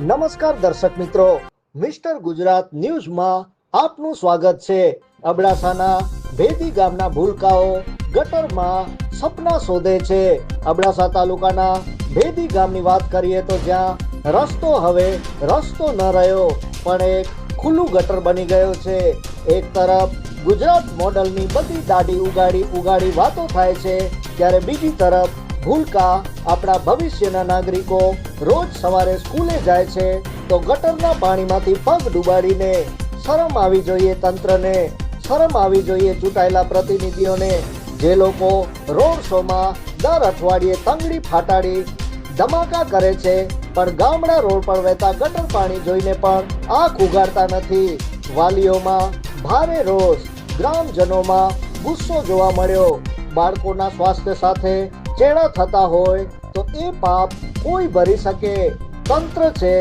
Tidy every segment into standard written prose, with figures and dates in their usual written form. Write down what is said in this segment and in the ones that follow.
નમસ્કાર દર્શક મિત્રો, મિસ્ટર ગુજરાત ન્યૂઝમાં આપનું સ્વાગત છે। અબડાસાના ભેદી ગામના ભૂલકાઓ ગટરમાં સપના શોધે છે। અબડાસા તાલુકાના ભેદી ગામની વાત કરીએ તો જ્યાં રસ્તો હવે રસ્તો ન રહ્યો પણ એક ખુલ્લું ગટર બની ગયો છે। એક તરફ ગુજરાત મોડલની બધી દાઢી ઉગાડી વાતો થાય છે, ત્યારે બીજી તરફ ભૂલકા આપણા ભવિષ્યના નાગરિકો રોજ સવારે સ્કૂલે જાય છે તો ગટરના પાણીમાંથી પગ ડૂબાડીને શરમ આવી જોઈએ તંત્રને, શરમ આવી જોઈએ ચૂંટાયેલા પ્રતિનિધિઓને, જે લોકો રોડ શોમાં દર અઠવાડિયે તંગડી ફાટાડી ધમાકા કરે છે પણ ગામડા રોડ પર વહેતા ગટર પાણી જોઈને પણ આંખ ઉગાડતા નથી। વાલીઓમાં ભારે રોષ, ગ્રામજનોમાં ગુસ્સો જોવા મળ્યો। બાળકોના સ્વાસ્થ્ય સાથે ચેડા થતા હોય તો એ પાપ કોઈ ભરી શકે? તંત્ર છે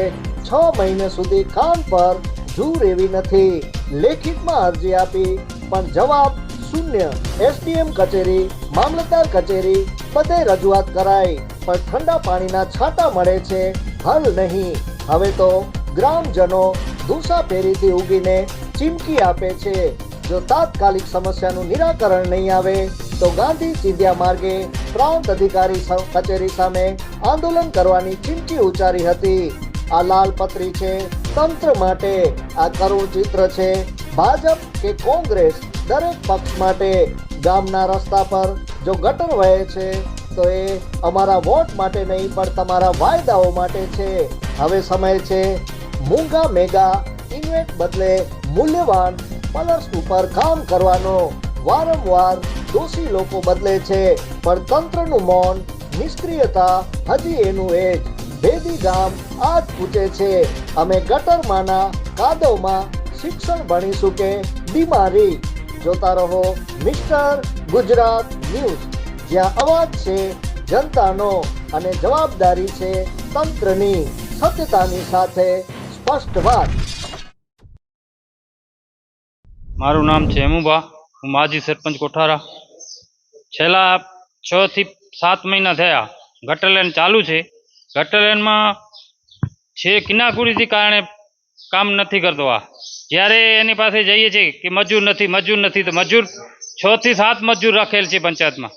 6 મહિના સુધી કામ પર જૂર એવી નથી। લેખિતમાં અરજી આપી પણ જવાબ શૂન્ય। એસડીએમ કચેરી, મામલતદાર કચેરી બધે રજૂઆત કરાઈ પણ ઠંડા પાણીના છાંટા મળે છે, હલ નહીં। હવે તો ગ્રામજનો ધૂસાફેરીથી ઉગીને ચીમકી આપે છે, જો તાત્કાલિક સમસ્યાનું નિરાકરણ નહીં આવે તો ગાંધી ચિંધ્યા માર્ગે પ્રાંત અધિકારી કચેરી સામે આંદોલન કરવાની ચીમકી ઉચ્ચારી હતી। આ લાલપત્રી છે તંત્ર માટે, આ કરુણ ચિત્ર છે ભાજપ કે કોંગ્રેસ દરેક પક્ષ માટે। ગામના રસ્તા પર જો ગટર વહે છે તો એ અમારા વોટ માટે નહીં પણ તમારા વાયદાઓ માટે છે। હવે સમય છે મૂંગા મેગા ઇન્વેન્ટ બદલે મૂલ્યવાન પ્લસ ઉપર કામ કરવાનો। વારંવાર દોષી લોકો બદલે છે પણ તંત્રનું મૌન, નિષ્ક્રિયતા હજી એનું એ જ। ભેદી ગામ આજ પૂછે છે, અમે ગટરમાંના કાદવમાં શિક્ષણ ભણીશું કે બીમારી? જોતા રહો મિસ્ટર ગુજરાત ન્યૂઝ, જ્યાં અવાજ છે જનતાનો અને જવાબદારી છે તંત્રની। સત્યતાની સાથે સ્પષ્ટ વાત। મારું નામ છે હેમુભા, હું માજી સરપંચ કોઠારા। છેલ્લા 6 થી 7 મહિના થયા ગટર લાઈન ચાલુ છે। ગટર લાઈનમાં છે કિનાકુરીથી કારણે કામ નથી કરતો। આ જ્યારે એની પાસે જઈએ છીએ કે મજૂર નથી તો મજૂર 6 થી 7 મજૂર રાખેલ છે પંચાયતમાં,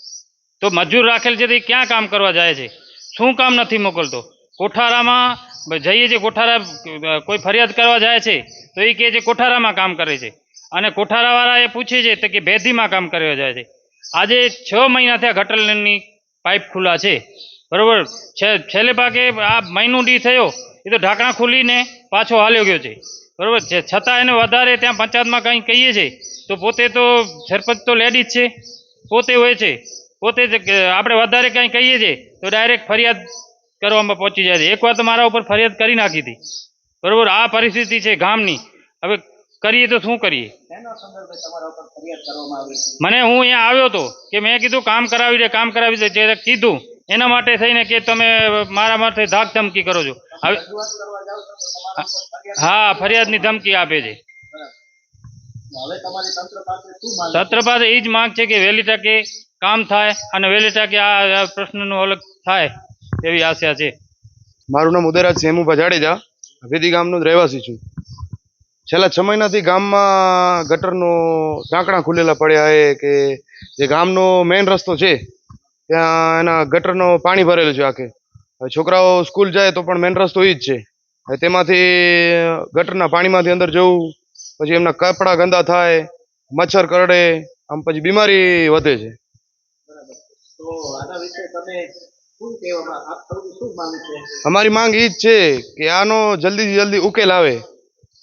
તો મજૂર રાખેલ છે તો એ ક્યાં કામ કરવા જાય છે? શું કામ નથી મોકલતો? કોઠારામાં જઈએ છીએ, કોઠારા કોઈ ફરિયાદ કરવા જાય છે તો એ કહે છે કોઠારામાં કામ કરે છે, અને કોઠારાવાળા એ પૂછે છે તો કે ભેદીમાં કામ કરવા જાય છે। આજે 6 મહિના થયા ગટર લાઈનની પાઇપ ખુલ્લા છે, બરોબર છે। છેલ્લે ભાગે આ મહિનો દી થયો એ તો ઢાંકણા ખુલીને પાછો હાલ્યો ગયો છે, બરોબર છે। છતાં એને વધારે ત્યાં પંચાયતમાં કંઈ કહીએ છીએ તો પોતે તો સરપંચ તો લેડીઝ છે, પોતે હોય છે, પોતે આપણે વધારે કંઈ કહીએ છીએ તો ડાયરેક્ટ ફરિયાદ કરવામાં પહોંચી જાય છે। એકવાર તો મારા ઉપર ફરિયાદ કરી નાખી હતી, બરોબર। આ પરિસ્થિતિ છે ગામની। હવે કરીએ તો શું કરીએ? મને હું અહીંયા આવ્યો હતો કે મેં કીધું કામ કરાવી દે જ્યારે કીધું એના માટે થઈને કે તમે મારા માટે ધાક ધમકી કરો છો। હવે હા, ફરિયાદની ધમકી આપે છે। તંત્ર પાસે એ જ માંગ છે કે વહેલી તકે કામ થાય અને વહેલી તકે આ પ્રશ્નનું હલ થાય એવી આશા છે। મારું નામ ઉદયરાજ હેમુભા જાડેજા, ભેદી ગામનો જ રહેવાસી છું। છેલ્લા 6 મહિનાથી ગામમાં ગટરનો ટાંકણા ખુલેલા પડ્યા છે કે જે ગામનો મેઇન રસ્તો છે ત્યાં એના ગટરનો પાણી ભરેલું છે આખે। હવે છોકરાઓ સ્કૂલ જાય તો પણ મેઇન રસ્તો એ જ છે, હવે તેમાંથી ગટરના પાણીમાંથી અંદર જવું, પછી એમના કપડાં ગંદા થાય, મચ્છર કરડે, આમ પછી બીમારી વધે છે। અમારી માંગ એ જ છે કે આનો જલ્દીથી જલ્દી ઉકેલ આવે,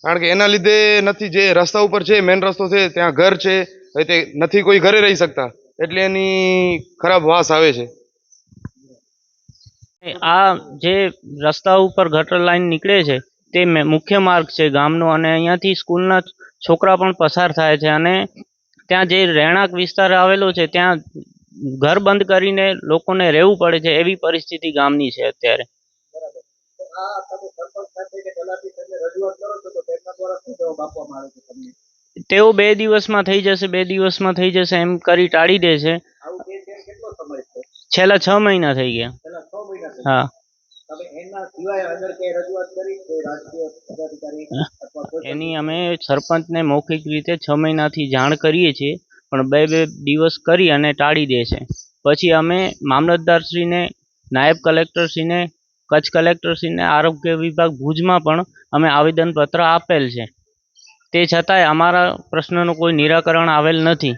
કારણ કે એના લીધે નથી, જે રસ્તા ઉપર છે મેઇન રસ્તો છે ત્યાં ઘર છે, હવે તે નથી કોઈ ઘરે રહી શકતા એટલે એની ખરાબ વાસ આવે છે। આ જે રસ્તા ઉપર ગટર લાઈન નીકળે છે તે મુખ્ય માર્ગ છે ગામનો, અને અહીંયાથી સ્કૂલના છોકરા પણ પસાર થાય છે, અને ત્યાં જે રહેણાંક વિસ્તાર આવેલો છે ત્યાં ઘર બંધ કરીને લોકોને રહેવું પડે છે, એવી પરિસ્થિતિ ગામની છે અત્યારે। તેઓ 2 દિવસમાં થઈ જશે એમ કરી ટાળી દે છે। છેલ્લા 6 મહિના થઈ ગયા। હા, રાજકીય પદાધિકારી અથવા કોઈ એની અમે સરપંચને મૌખિક રીતે 6 મહિનાથી જાણ કરીએ છીએ, પણ બે દિવસ કરી અને ટાળી દે છે. પછી અમે મામલતદારશ્રીને, નાયબ કલેક્ટરશ્રીને, કચ્છ કલેક્ટરશ્રીને, આરોગ્ય વિભાગ ભુજમાં પણ અમે આવેદનપત્ર આપેલ છે. તે છતાંય અમારા પ્રશ્નનું કોઈ નિરાકરણ આવેલ નથી.